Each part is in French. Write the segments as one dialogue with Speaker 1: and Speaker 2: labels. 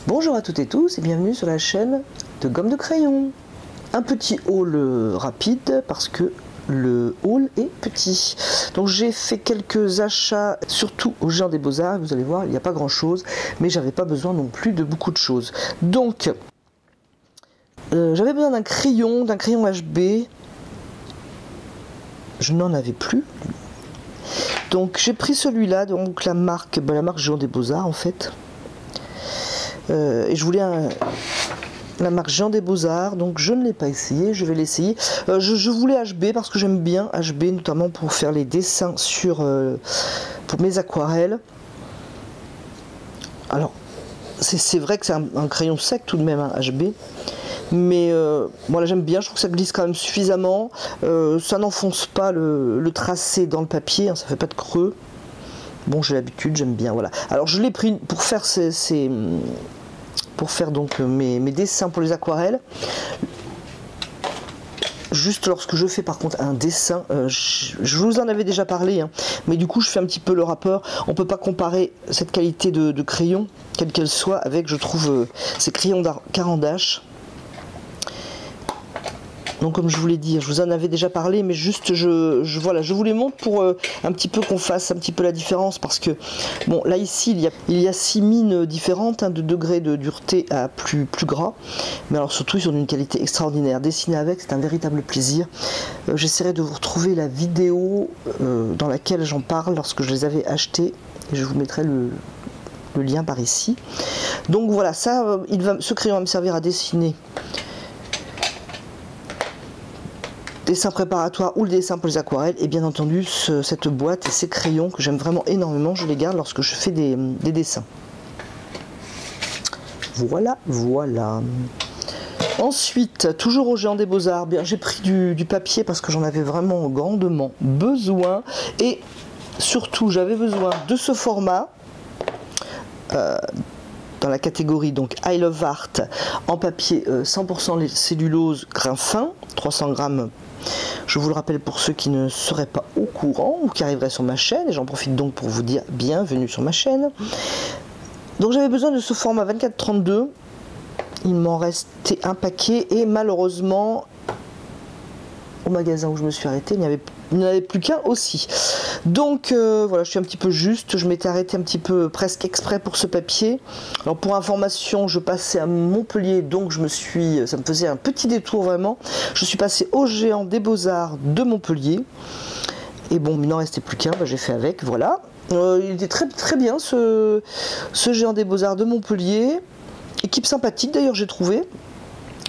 Speaker 1: Bonjour à toutes et tous et bienvenue sur la chaîne de Gomme de Crayon. Un petit haul rapide parce que le haul est petit. Donc j'ai fait quelques achats, surtout au Géant des Beaux-Arts. Vous allez voir, il n'y a pas grand chose, mais j'avais pas besoin non plus de beaucoup de choses. Donc j'avais besoin d'un crayon HB. Je n'en avais plus. Donc j'ai pris celui-là, donc la marque Géant des Beaux-Arts en fait. Et je voulais la marque Géant des Beaux-Arts, donc je ne l'ai pas essayé, je vais l'essayer. Je voulais HB parce que j'aime bien HB, notamment pour faire les dessins pour mes aquarelles. Alors, c'est vrai que c'est un crayon sec tout de même, hein, HB. Mais voilà, j'aime bien, je trouve que ça glisse quand même suffisamment. Ça n'enfonce pas le tracé dans le papier, hein, ça fait pas de creux. Bon, j'ai l'habitude, j'aime bien, voilà. Alors je l'ai pris pour faire donc mes dessins pour les aquarelles. Juste lorsque je fais par contre un dessin, je vous en avais déjà parlé, hein, mais du coup je fais un petit peu le rapport. On peut pas comparer cette qualité de crayon, quelle qu'elle soit, avec, je trouve, ces crayons Caran d'Ache. Donc comme je vous l'ai dit, je vous en avais déjà parlé, mais juste voilà, je vous les montre pour un petit peu qu'on fasse un petit peu la différence, parce que bon, là ici il y a 6 mines différentes, hein, de degrés de dureté à plus gras, mais alors surtout ils sont d'une qualité extraordinaire. Dessiner avec, c'est un véritable plaisir. J'essaierai de vous retrouver la vidéo dans laquelle j'en parle lorsque je les avais achetés, et je vous mettrai le lien par ici. Donc voilà, ça, ce crayon va me servir à dessiner dessin préparatoire ou le dessin pour les aquarelles, et bien entendu cette boîte et ces crayons que j'aime vraiment énormément, je les garde lorsque je fais des dessins. Voilà. Ensuite, toujours au Géant des Beaux-Arts, j'ai pris du papier parce que j'en avais vraiment grandement besoin, et surtout j'avais besoin de ce format dans la catégorie donc I Love Art, en papier 100% cellulose grain fin, 300 grammes. Je vous le rappelle pour ceux qui ne seraient pas au courant ou qui arriveraient sur ma chaîne, et j'en profite donc pour vous dire bienvenue sur ma chaîne. Donc j'avais besoin de ce format 24-32, il m'en restait un paquet, et malheureusement au magasin où je me suis arrêtée, il n'y en avait plus qu'un aussi. Donc voilà, je suis un petit peu juste, je m'étais arrêtée un petit peu presque exprès pour ce papier. Alors pour information, je passais à Montpellier, donc ça me faisait un petit détour vraiment. Je suis passée au Géant des Beaux-Arts de Montpellier. Et bon, il n'en restait plus qu'un, j'ai fait avec, voilà. Il était très bien ce Géant des Beaux-Arts de Montpellier. Équipe sympathique d'ailleurs, j'ai trouvé.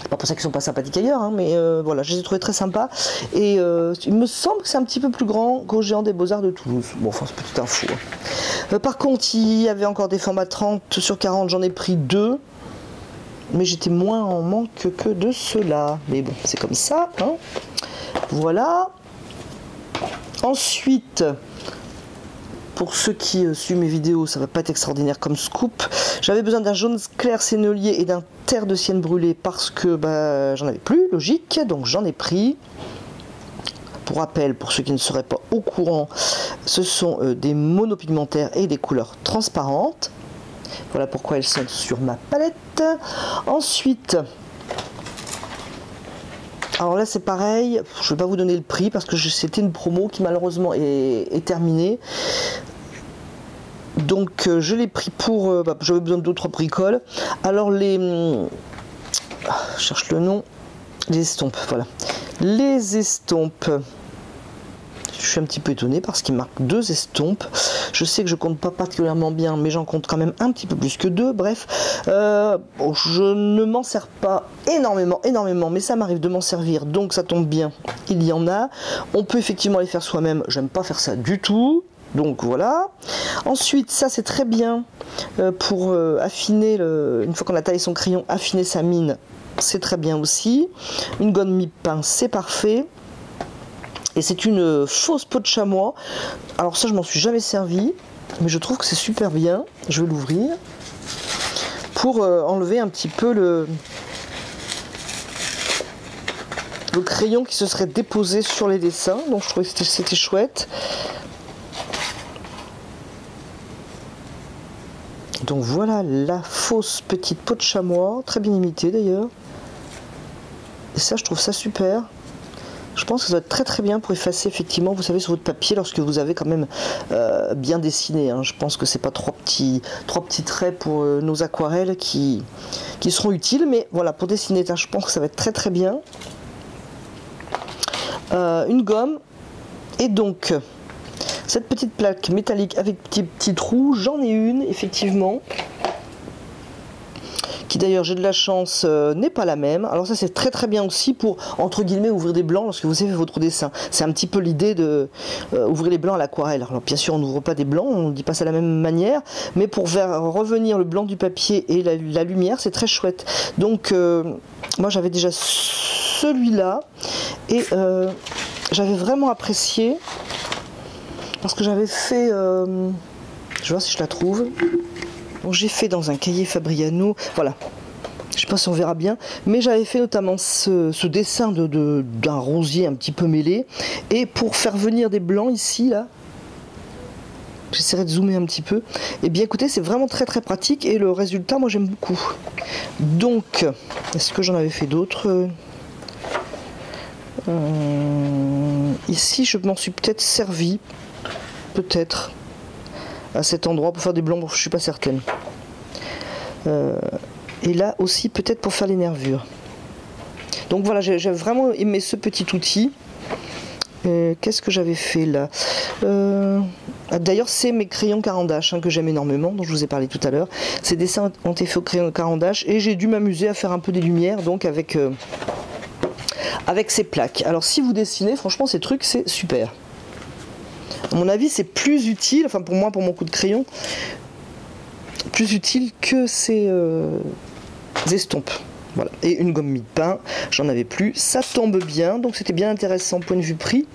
Speaker 1: C'est pas pour ça qu'ils sont pas sympathiques ailleurs, hein, mais voilà, je les ai trouvés très sympas. Et il me semble que c'est un petit peu plus grand qu'au Géant des Beaux-Arts de Toulouse. Bon, enfin, c'est petite info. Par contre, il y avait encore des formats 30/40, j'en ai pris 2. Mais j'étais moins en manque que de ceux-là. Mais bon, c'est comme ça, hein. Voilà. Ensuite, pour ceux qui suivent mes vidéos, ça va pas être extraordinaire comme scoop. J'avais besoin d'un jaune clair sénelier et d'un terre de sienne brûlée parce que j'en avais plus, logique, donc j'en ai pris. Pour rappel, pour ceux qui ne seraient pas au courant, ce sont des monopigmentaires et des couleurs transparentes. Voilà pourquoi elles sont sur ma palette. Ensuite, alors là c'est pareil, je ne vais pas vous donner le prix parce que c'était une promo qui malheureusement est terminée. Donc je l'ai pris pour... j'avais besoin d'autres bricoles. Alors je cherche le nom. Les estompes, voilà. Les estompes. Je suis un petit peu étonnée parce qu'il marque 2 estompes. Je sais que je compte pas particulièrement bien, mais j'en compte quand même un petit peu plus que 2. Bref, je ne m'en sers pas énormément, mais ça m'arrive de m'en servir, donc ça tombe bien. Il y en a. On peut effectivement les faire soi-même. J'aime pas faire ça du tout. Donc voilà. Ensuite, ça c'est très bien pour affiner, une fois qu'on a taillé son crayon, affiner sa mine. C'est très bien aussi. Une gomme mi-pain, c'est parfait. Et c'est une fausse peau de chamois. Alors ça, je m'en suis jamais servi, mais je trouve que c'est super bien. Je vais l'ouvrir pour enlever un petit peu le crayon qui se serait déposé sur les dessins. Donc je trouvais que c'était chouette. Donc voilà la fausse petite peau de chamois, très bien imitée d'ailleurs. Et ça, je trouve ça super. Je pense que ça doit être très très bien pour effacer effectivement, vous savez, sur votre papier lorsque vous avez quand même bien dessiné. Hein. Je pense que c'est pas trois petits traits pour nos aquarelles qui seront utiles, mais voilà, pour dessiner, je pense que ça va être très très bien. Une gomme et donc cette petite plaque métallique avec petit trou, j'en ai une effectivement. Qui d'ailleurs, j'ai de la chance, n'est pas la même. Alors ça, c'est très très bien aussi pour, entre guillemets, ouvrir des blancs lorsque vous avez votre dessin. C'est un petit peu l'idée de ouvrir les blancs à l'aquarelle. Alors bien sûr, on n'ouvre pas des blancs, on ne dit pas ça de la même manière, mais pour faire revenir le blanc du papier et la lumière, c'est très chouette. Donc, moi, j'avais déjà celui-là, et j'avais vraiment apprécié, parce que j'avais fait, je vais voir si je la trouve. Donc j'ai fait dans un cahier Fabriano, voilà, je sais pas si on verra bien, mais j'avais fait notamment ce dessin d'un rosier un petit peu mêlé, et pour faire venir des blancs ici, là, j'essaierai de zoomer un petit peu, et bien écoutez, c'est vraiment très très pratique, et le résultat, moi j'aime beaucoup. Donc, est-ce que j'en avais fait d'autres? Ici, je m'en suis peut-être servi, peut-être, à cet endroit pour faire des blancs, je suis pas certaine. Et là aussi peut-être pour faire les nervures. Donc voilà, j'ai vraiment aimé ce petit outil. Qu'est-ce que j'avais fait là? D'ailleurs, c'est mes crayons Caran d'Ache que j'aime énormément, dont je vous ai parlé tout à l'heure. Ces dessins ont été faits au crayon Caran d'Ache et j'ai dû m'amuser à faire un peu des lumières donc avec ces plaques. Alors si vous dessinez, franchement ces trucs c'est super. À mon avis, c'est plus utile, enfin pour moi, pour mon coup de crayon, plus utile que ces estompes. Voilà. Et une gomme mie-de-pain, j'en avais plus. Ça tombe bien, donc c'était bien intéressant point de vue prix.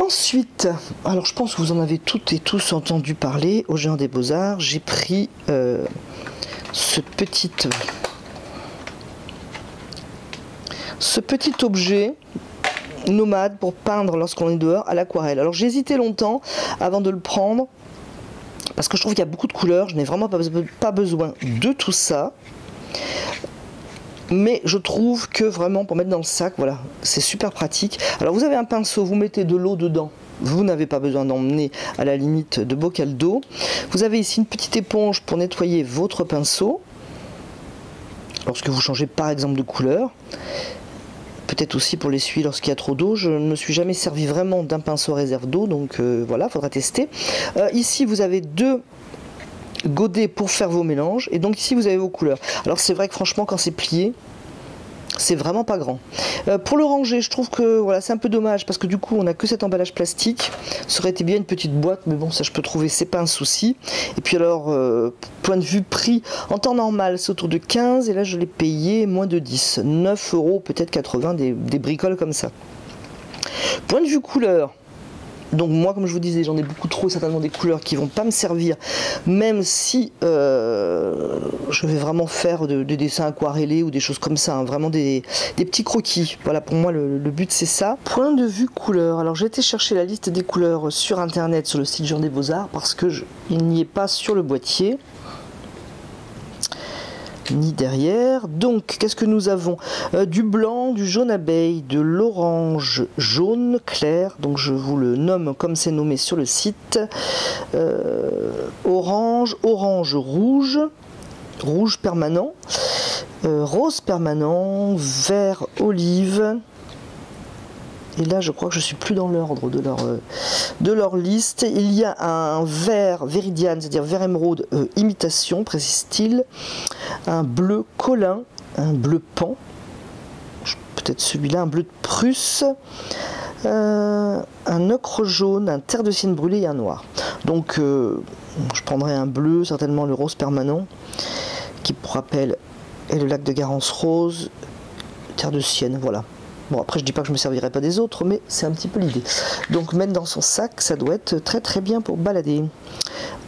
Speaker 1: Ensuite, alors je pense que vous en avez toutes et tous entendu parler, au Géant des Beaux-Arts, j'ai pris ce petit objet nomade pour peindre lorsqu'on est dehors à l'aquarelle. Alors j'ai hésité longtemps avant de le prendre parce que je trouve qu'il y a beaucoup de couleurs, je n'ai vraiment pas besoin de tout ça, mais je trouve que vraiment pour mettre dans le sac, voilà, c'est super pratique. Alors vous avez un pinceau, vous mettez de l'eau dedans, vous n'avez pas besoin d'emmener à la limite de bocal d'eau. Vous avez ici une petite éponge pour nettoyer votre pinceau lorsque vous changez par exemple de couleur. Peut-être aussi pour l'essuyer lorsqu'il y a trop d'eau. Je ne me suis jamais servi vraiment d'un pinceau réserve d'eau, donc voilà, faudra tester. Ici, vous avez deux godets pour faire vos mélanges, et donc ici, vous avez vos couleurs. Alors c'est vrai que franchement, quand c'est plié, c'est vraiment pas grand. Pour le ranger, je trouve que voilà, c'est un peu dommage, parce que du coup, on n'a que cet emballage plastique. Ça aurait été bien une petite boîte, mais bon, ça je peux trouver, c'est pas un souci. Et puis alors, point de vue prix, en temps normal, c'est autour de 15, et là je l'ai payé moins de 10. 9 euros, peut-être 80, des bricoles comme ça. Point de vue couleur, donc moi, comme je vous disais, j'en ai beaucoup trop, certainement des couleurs qui vont pas me servir, même si je vais vraiment faire des dessins aquarellés ou des choses comme ça, hein, vraiment des petits croquis. Voilà, pour moi, le but c'est ça. Point de vue couleur, alors j'ai été chercher la liste des couleurs sur internet, sur le site Géant des Beaux-Arts, parce que il n'y est pas sur le boîtier, ni derrière. Donc qu'est-ce que nous avons? Du blanc, du jaune abeille, de l'orange jaune clair, donc je vous le nomme comme c'est nommé sur le site, orange rouge, rouge permanent, rose permanent, vert olive. Et là, je crois que je suis plus dans l'ordre de leur liste. Il y a un vert véridiane, c'est-à-dire vert émeraude imitation, précise-t-il. Un bleu colin, un bleu pan, peut-être celui-là, un bleu de Prusse, un ocre jaune, un terre de sienne brûlé et un noir. Donc, je prendrai un bleu, certainement le rose permanent, qui pour rappel est le lac de Garance rose, terre de sienne, voilà. Bon, après, je dis pas que je me servirai pas des autres, mais c'est un petit peu l'idée. Donc, mettre dans son sac, ça doit être très très bien pour balader.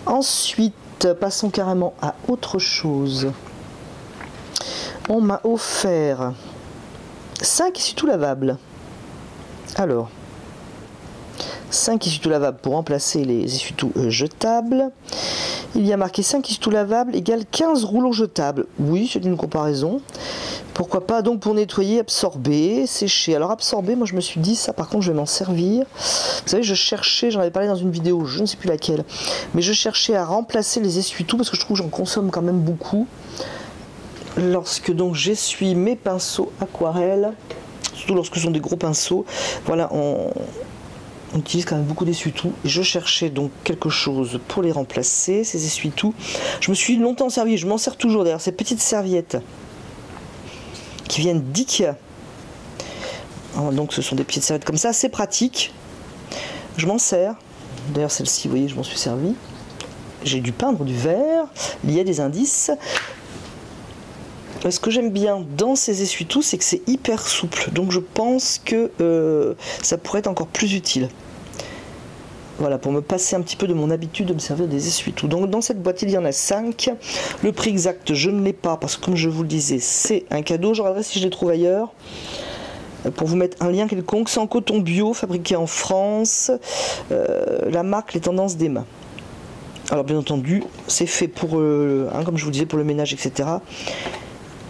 Speaker 1: Ensuite, passons carrément à autre chose. On m'a offert 5 essuie-tout lavables. Alors, 5 essuie-tout lavables pour remplacer les essuie-tout jetables. Il y a marqué 5 essuie-tout lavables égale 15 rouleaux jetables. Oui, c'est une comparaison. Pourquoi pas donc pour nettoyer, absorber, sécher. Alors absorber, moi je me suis dit ça par contre je vais m'en servir. Vous savez, je cherchais, j'en avais parlé dans une vidéo, je ne sais plus laquelle, mais je cherchais à remplacer les essuie-tout parce que je trouve que j'en consomme quand même beaucoup. Lorsque donc j'essuie mes pinceaux aquarelles, surtout lorsque ce sont des gros pinceaux, voilà, on utilise quand même beaucoup d'essuie-tout. Et je cherchais donc quelque chose pour les remplacer, ces essuie-tout. Je me suis longtemps servi, je m'en sers toujours d'ailleurs, ces petites serviettes qui viennent d'IKEA. Donc ce sont des petites serviettes comme ça, c'est pratique. Je m'en sers. D'ailleurs celle-ci, vous voyez, je m'en suis servi. J'ai dû peindre du vert, il y a des indices. Ce que j'aime bien dans ces essuie-tout, c'est que c'est hyper souple. Donc je pense que ça pourrait être encore plus utile. Voilà, pour me passer un petit peu de mon habitude de me servir des essuie-tout. Donc dans cette boîte, il y en a 5. Le prix exact, je ne l'ai pas parce que comme je vous le disais, c'est un cadeau. Je regarderai si je les trouve ailleurs. Pour vous mettre un lien quelconque, c'est en coton bio, fabriqué en France. La marque Les Tendances des Mains. Alors bien entendu, c'est fait pour, comme je vous disais, pour le ménage, etc.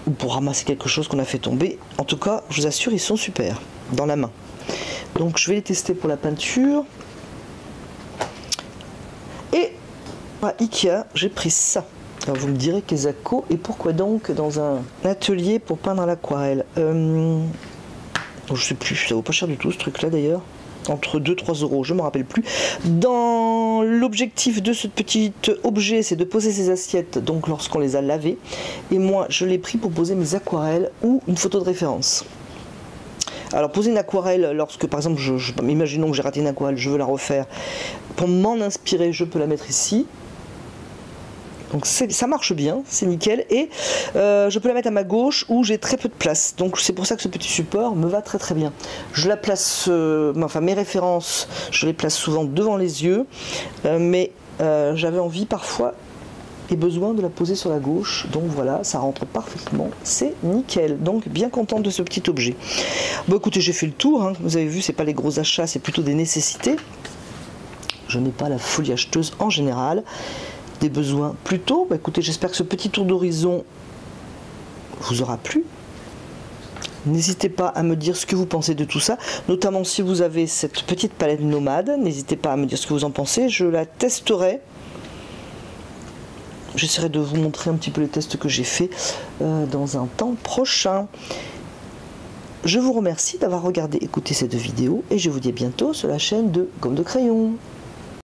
Speaker 1: Ou pour ramasser quelque chose qu'on a fait tomber. En tout cas, je vous assure, ils sont super dans la main. Donc je vais les tester pour la peinture. Et à Ikea, j'ai pris ça. Alors vous me direz Kezako, et pourquoi donc dans un atelier pour peindre à l'aquarelle je sais plus, ça vaut pas cher du tout ce truc là d'ailleurs. Entre 2-3 euros, je ne me rappelle plus. Dans l'objectif de ce petit objet, c'est de poser ses assiettes, donc lorsqu'on les a lavées. Et moi, je l'ai pris pour poser mes aquarelles ou une photo de référence. Alors, poser une aquarelle, lorsque par exemple, imaginons que j'ai raté une aquarelle, je veux la refaire. Pour m'en inspirer, je peux la mettre ici. Donc ça marche bien, c'est nickel. Et je peux la mettre à ma gauche où j'ai très peu de place. Donc c'est pour ça que ce petit support me va très très bien. Je la place, enfin mes références, je les place souvent devant les yeux. Mais j'avais envie parfois et besoin de la poser sur la gauche. Donc voilà, ça rentre parfaitement. C'est nickel. Donc bien contente de ce petit objet. Bon écoutez, j'ai fait le tour. Hein. Vous avez vu, c'est pas les gros achats, c'est plutôt des nécessités. Je n'ai pas la folie acheteuse en général. Des besoins plus tôt. Bah, écoutez, j'espère que ce petit tour d'horizon vous aura plu. N'hésitez pas à me dire ce que vous pensez de tout ça, notamment si vous avez cette petite palette nomade. N'hésitez pas à me dire ce que vous en pensez. Je la testerai. J'essaierai de vous montrer un petit peu les tests que j'ai fait dans un temps prochain. Je vous remercie d'avoir regardé, écouté cette vidéo et je vous dis à bientôt sur la chaîne de Gomme de Crayon.